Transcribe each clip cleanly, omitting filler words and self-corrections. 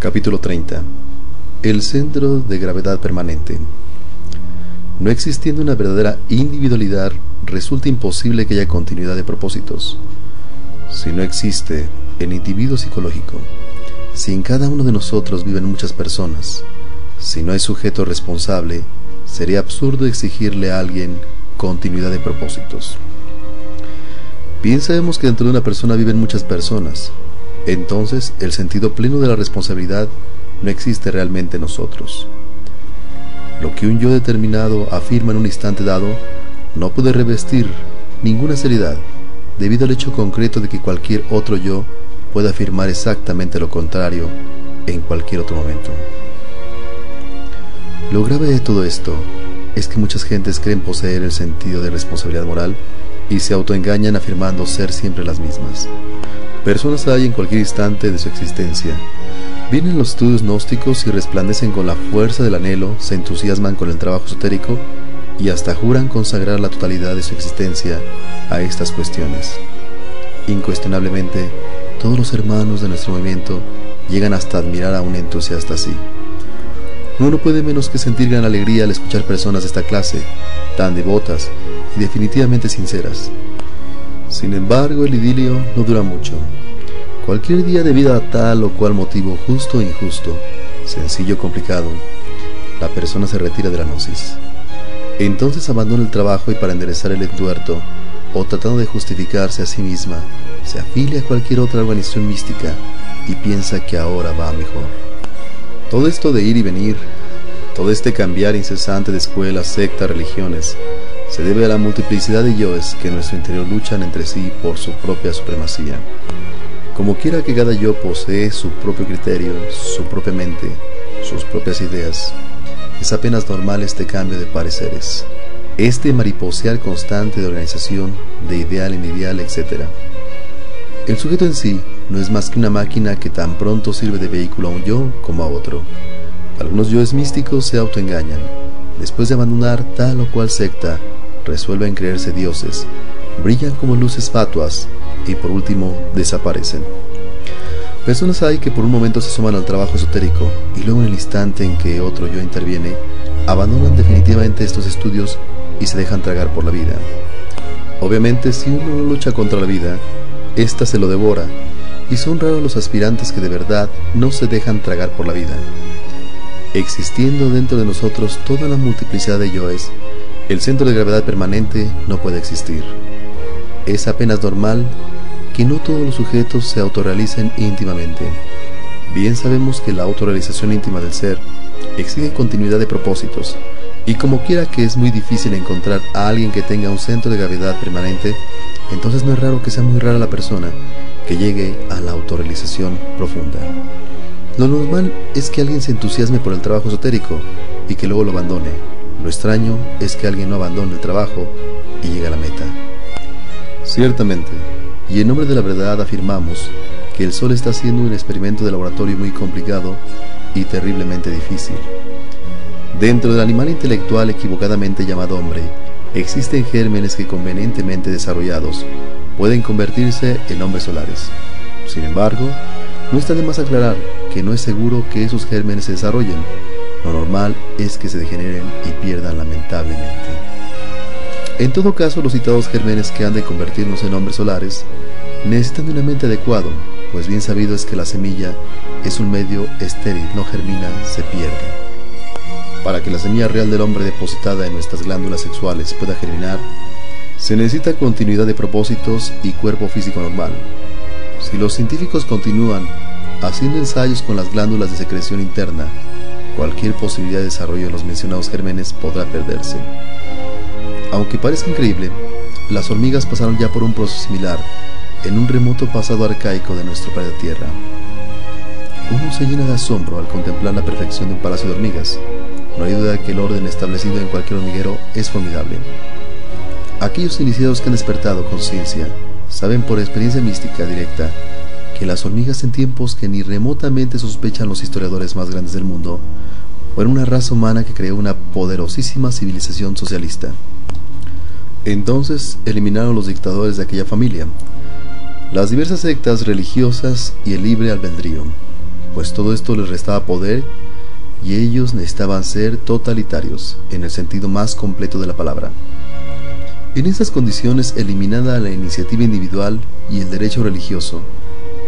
Capítulo 30. El centro de gravedad permanente. No existiendo una verdadera individualidad, resulta imposible que haya continuidad de propósitos. Si no existe el individuo psicológico, si en cada uno de nosotros viven muchas personas, si no hay sujeto responsable, sería absurdo exigirle a alguien continuidad de propósitos. Bien sabemos que dentro de una persona viven muchas personas. Entonces, el sentido pleno de la responsabilidad no existe realmente en nosotros. Lo que un yo determinado afirma en un instante dado no puede revestir ninguna seriedad debido al hecho concreto de que cualquier otro yo puede afirmar exactamente lo contrario en cualquier otro momento. Lo grave de todo esto es que muchas gentes creen poseer el sentido de responsabilidad moral y se autoengañan afirmando ser siempre las mismas. Personas hay en cualquier instante de su existencia. Vienen los estudios gnósticos y resplandecen con la fuerza del anhelo, se entusiasman con el trabajo esotérico y hasta juran consagrar la totalidad de su existencia a estas cuestiones. Incuestionablemente, todos los hermanos de nuestro movimiento llegan hasta admirar a un entusiasta así. Uno no puede menos que sentir gran alegría al escuchar personas de esta clase, tan devotas y definitivamente sinceras. Sin embargo, el idilio no dura mucho. Cualquier día debido a tal o cual motivo, justo o injusto, sencillo o complicado, la persona se retira de la gnosis. Entonces abandona el trabajo y para enderezar el entuerto, o tratando de justificarse a sí misma, se afilia a cualquier otra organización mística y piensa que ahora va mejor. Todo esto de ir y venir, todo este cambiar incesante de escuelas, sectas, religiones, se debe a la multiplicidad de yoes que en nuestro interior luchan entre sí por su propia supremacía. Como quiera que cada yo posee su propio criterio, su propia mente, sus propias ideas, es apenas normal este cambio de pareceres, este mariposear constante de organización, de ideal en ideal, etc. El sujeto en sí no es más que una máquina que tan pronto sirve de vehículo a un yo como a otro. Algunos yoes místicos se autoengañan. Después de abandonar tal o cual secta, resuelven creerse dioses, brillan como luces fatuas y por último desaparecen. Personas hay que por un momento se suman al trabajo esotérico y luego en el instante en que otro yo interviene, abandonan definitivamente estos estudios y se dejan tragar por la vida. Obviamente, si uno no lucha contra la vida, ésta se lo devora, y son raros los aspirantes que de verdad no se dejan tragar por la vida. Existiendo dentro de nosotros toda la multiplicidad de yoes, el centro de gravedad permanente no puede existir. Es apenas normal que no todos los sujetos se autorrealicen íntimamente. Bien sabemos que la autorrealización íntima del ser exige continuidad de propósitos, y como quiera que es muy difícil encontrar a alguien que tenga un centro de gravedad permanente, entonces no es raro que sea muy rara la persona que llegue a la autorrealización profunda. Lo normal es que alguien se entusiasme por el trabajo esotérico y que luego lo abandone. Lo extraño es que alguien no abandone el trabajo y llegue a la meta. Ciertamente, y en nombre de la verdad afirmamos que el Sol está haciendo un experimento de laboratorio muy complicado y terriblemente difícil. Dentro del animal intelectual equivocadamente llamado hombre, existen gérmenes que convenientemente desarrollados pueden convertirse en hombres solares. Sin embargo, no está de más aclarar que no es seguro que esos gérmenes se desarrollen. Lo normal es que se degeneren y pierdan lamentablemente. En todo caso, los citados gérmenes que han de convertirnos en hombres solares necesitan de una mente adecuada, pues bien sabido es que la semilla es un medio estéril, no germina, se pierde. Para que la semilla real del hombre depositada en nuestras glándulas sexuales pueda germinar, se necesita continuidad de propósitos y cuerpo físico normal. Si los científicos continúan haciendo ensayos con las glándulas de secreción interna, cualquier posibilidad de desarrollo de los mencionados gérmenes podrá perderse. Aunque parezca increíble, las hormigas pasaron ya por un proceso similar en un remoto pasado arcaico de nuestro planeta Tierra. Uno se llena de asombro al contemplar la perfección de un palacio de hormigas. No hay duda que el orden establecido en cualquier hormiguero es formidable. Aquellos iniciados que han despertado conciencia saben por experiencia mística directa que las hormigas en tiempos que ni remotamente sospechan los historiadores más grandes del mundo fueron una raza humana que creó una poderosísima civilización socialista. Entonces eliminaron los dictadores de aquella familia, las diversas sectas religiosas y el libre albedrío. pues todo esto les restaba poder y ellos necesitaban ser totalitarios, en el sentido más completo de la palabra. En estas condiciones, eliminada la iniciativa individual y el derecho religioso,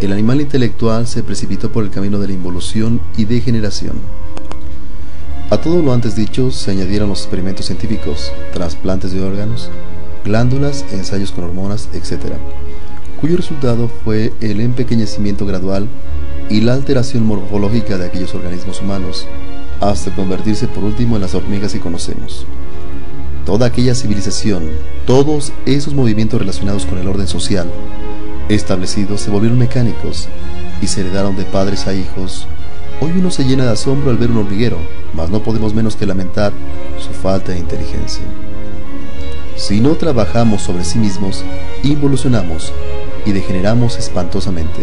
el animal intelectual se precipitó por el camino de la involución y degeneración. A todo lo antes dicho se añadieron los experimentos científicos, trasplantes de órganos, glándulas, ensayos con hormonas, etc., cuyo resultado fue el empequeñecimiento gradual y la alteración morfológica de aquellos organismos humanos, hasta convertirse por último en las hormigas que conocemos. Toda aquella civilización, todos esos movimientos relacionados con el orden social establecidos se volvieron mecánicos y se heredaron de padres a hijos. Hoy uno se llena de asombro al ver un hormiguero, mas no podemos menos que lamentar su falta de inteligencia. Si no trabajamos sobre sí mismos, involucionamos y degeneramos espantosamente.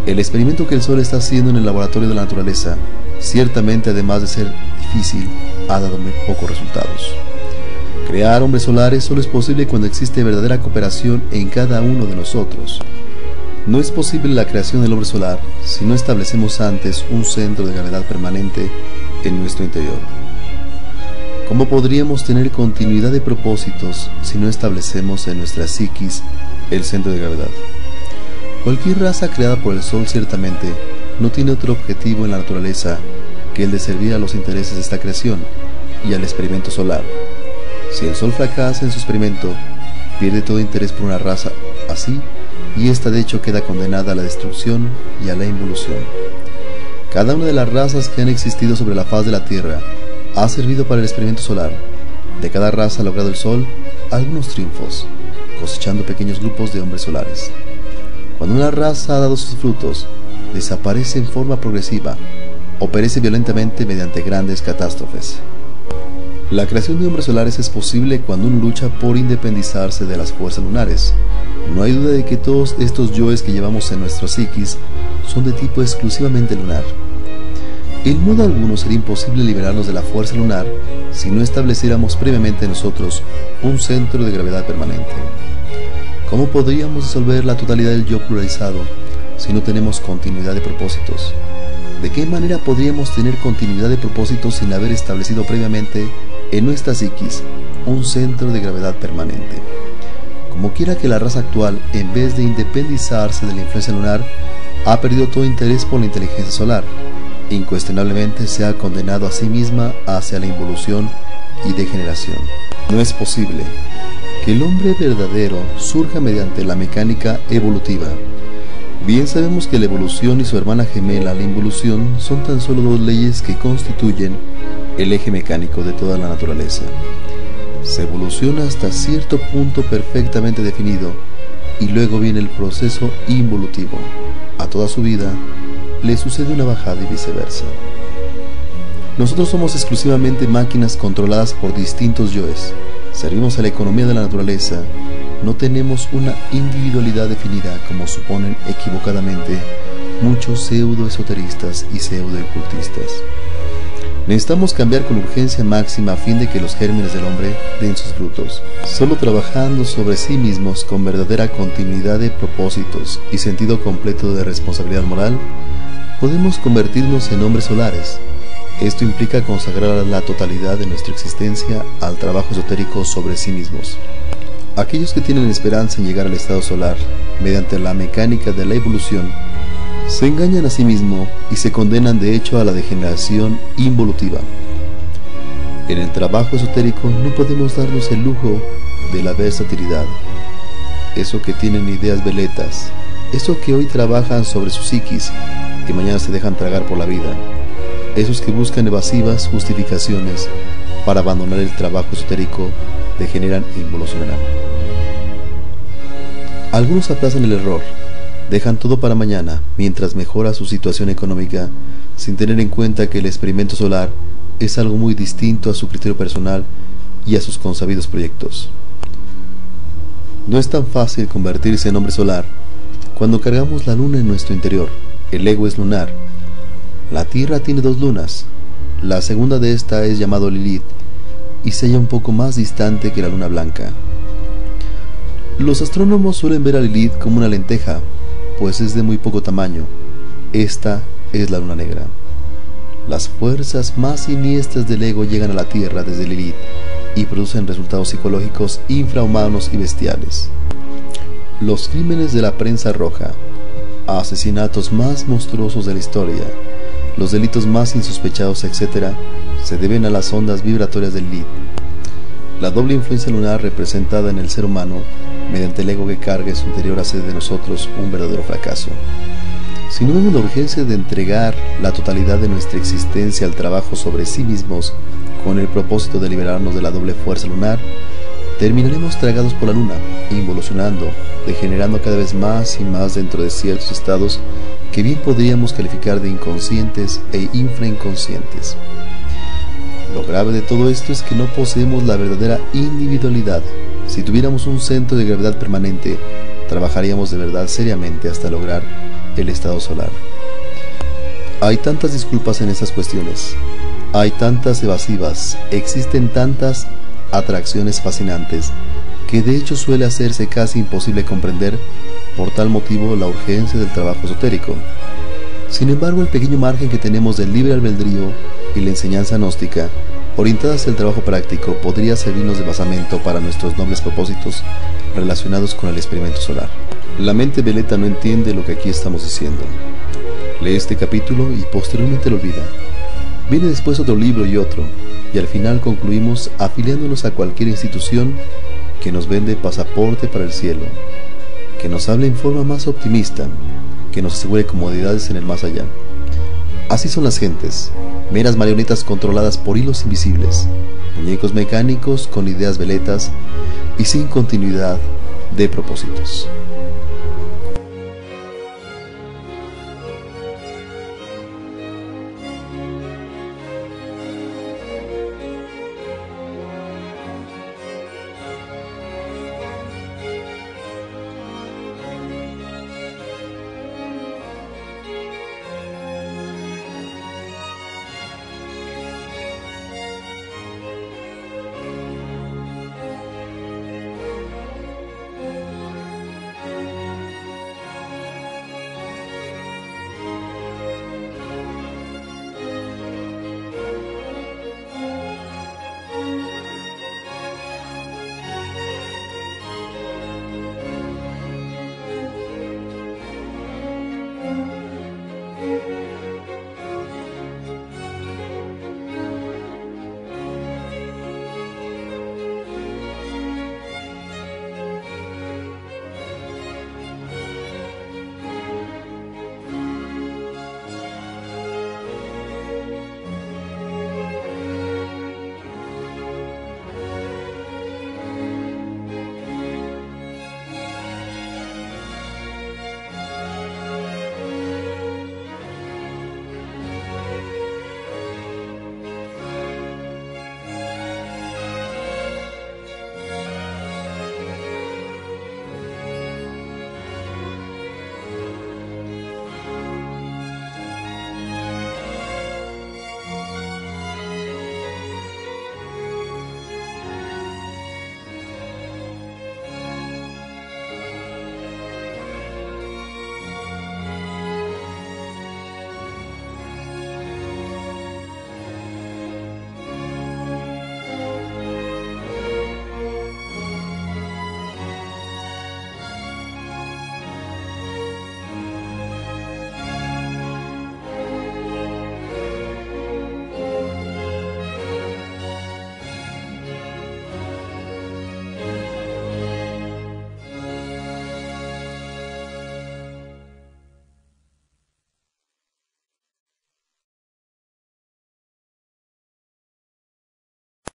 El experimento que el Sol está haciendo en el laboratorio de la naturaleza, ciertamente además de ser difícil, ha dado muy pocos resultados. Crear hombres solares solo es posible cuando existe verdadera cooperación en cada uno de nosotros. No es posible la creación del hombre solar si no establecemos antes un centro de gravedad permanente en nuestro interior. ¿Cómo podríamos tener continuidad de propósitos si no establecemos en nuestra psiquis el centro de gravedad? Cualquier raza creada por el Sol ciertamente no tiene otro objetivo en la naturaleza que el de servir a los intereses de esta creación y al experimento solar. Si el Sol fracasa en su experimento, pierde todo interés por una raza así, y ésta de hecho queda condenada a la destrucción y a la involución. Cada una de las razas que han existido sobre la faz de la Tierra ha servido para el experimento solar. De cada raza ha logrado el Sol algunos triunfos, cosechando pequeños grupos de hombres solares. Cuando una raza ha dado sus frutos, desaparece en forma progresiva o perece violentamente mediante grandes catástrofes. La creación de hombres solares es posible cuando uno lucha por independizarse de las fuerzas lunares. No hay duda de que todos estos yoes que llevamos en nuestro psiquis son de tipo exclusivamente lunar. En modo alguno sería imposible liberarnos de la fuerza lunar si no estableciéramos previamente nosotros un centro de gravedad permanente. ¿Cómo podríamos disolver la totalidad del yo pluralizado si no tenemos continuidad de propósitos? ¿De qué manera podríamos tener continuidad de propósitos sin haber establecido previamente en nuestra psiquis un centro de gravedad permanente? Como quiera que la raza actual, en vez de independizarse de la influencia lunar, ha perdido todo interés por la inteligencia solar. Incuestionablemente se ha condenado a sí misma hacia la involución y degeneración. No es posible que el hombre verdadero surja mediante la mecánica evolutiva. Bien sabemos que la evolución y su hermana gemela, la involución, son tan solo dos leyes que constituyen el eje mecánico de toda la naturaleza. Se evoluciona hasta cierto punto perfectamente definido y luego viene el proceso involutivo. A toda su vida le sucede una bajada y viceversa. Nosotros somos exclusivamente máquinas controladas por distintos yoes. Servimos a la economía de la naturaleza. No tenemos una individualidad definida como suponen equivocadamente muchos pseudo-esoteristas y pseudo-ocultistas. Necesitamos cambiar con urgencia máxima a fin de que los gérmenes del hombre den sus frutos. Solo trabajando sobre sí mismos con verdadera continuidad de propósitos y sentido completo de responsabilidad moral, podemos convertirnos en hombres solares. Esto implica consagrar la totalidad de nuestra existencia al trabajo esotérico sobre sí mismos. Aquellos que tienen esperanza en llegar al estado solar mediante la mecánica de la evolución se engañan a sí mismos y se condenan de hecho a la degeneración involutiva. En el trabajo esotérico no podemos darnos el lujo de la versatilidad. Eso que tienen ideas veletas, eso que hoy trabajan sobre su psiquis y mañana se dejan tragar por la vida, esos que buscan evasivas justificaciones para abandonar el trabajo esotérico, degeneran e involucionarán. Algunos aplazan el error, dejan todo para mañana mientras mejora su situación económica, sin tener en cuenta que el experimento solar es algo muy distinto a su criterio personal y a sus consabidos proyectos. No es tan fácil convertirse en hombre solar cuando cargamos la luna en nuestro interior. El ego es lunar. La Tierra tiene dos lunas. La segunda de esta es llamado Lilith y se halla un poco más distante que la luna blanca. Los astrónomos suelen ver a Lilith como una lenteja, pues es de muy poco tamaño. Esta es la luna negra. Las fuerzas más siniestras del ego llegan a la Tierra desde Lilith y producen resultados psicológicos infrahumanos y bestiales. Los crímenes de la prensa roja, asesinatos más monstruosos de la historia, los delitos más insospechados, etc., se deben a las ondas vibratorias del Lilith. La doble influencia lunar representada en el ser humano mediante el ego que carga en su interior hace de nosotros un verdadero fracaso. Si no vemos la urgencia de entregar la totalidad de nuestra existencia al trabajo sobre sí mismos con el propósito de liberarnos de la doble fuerza lunar, terminaremos tragados por la luna, involucionando, degenerando cada vez más y más dentro de ciertos estados que bien podríamos calificar de inconscientes e infrainconscientes. Lo grave de todo esto es que no poseemos la verdadera individualidad. Si tuviéramos un centro de gravedad permanente, trabajaríamos de verdad seriamente hasta lograr el estado solar. Hay tantas disculpas en estas cuestiones, hay tantas evasivas, existen tantas atracciones fascinantes, que de hecho suele hacerse casi imposible comprender por tal motivo la urgencia del trabajo esotérico. Sin embargo, el pequeño margen que tenemos del libre albedrío y la enseñanza gnóstica, orientada hacia el trabajo práctico, podría servirnos de basamento para nuestros nobles propósitos relacionados con el experimento solar. La mente veleta no entiende lo que aquí estamos diciendo. Lee este capítulo y posteriormente lo olvida. Viene después otro libro y otro, y al final concluimos afiliándonos a cualquier institución que nos vende pasaporte para el cielo, que nos hable en forma más optimista, que nos asegure comodidades en el más allá. Así son las gentes, meras marionetas controladas por hilos invisibles, muñecos mecánicos con ideas veletas y sin continuidad de propósitos.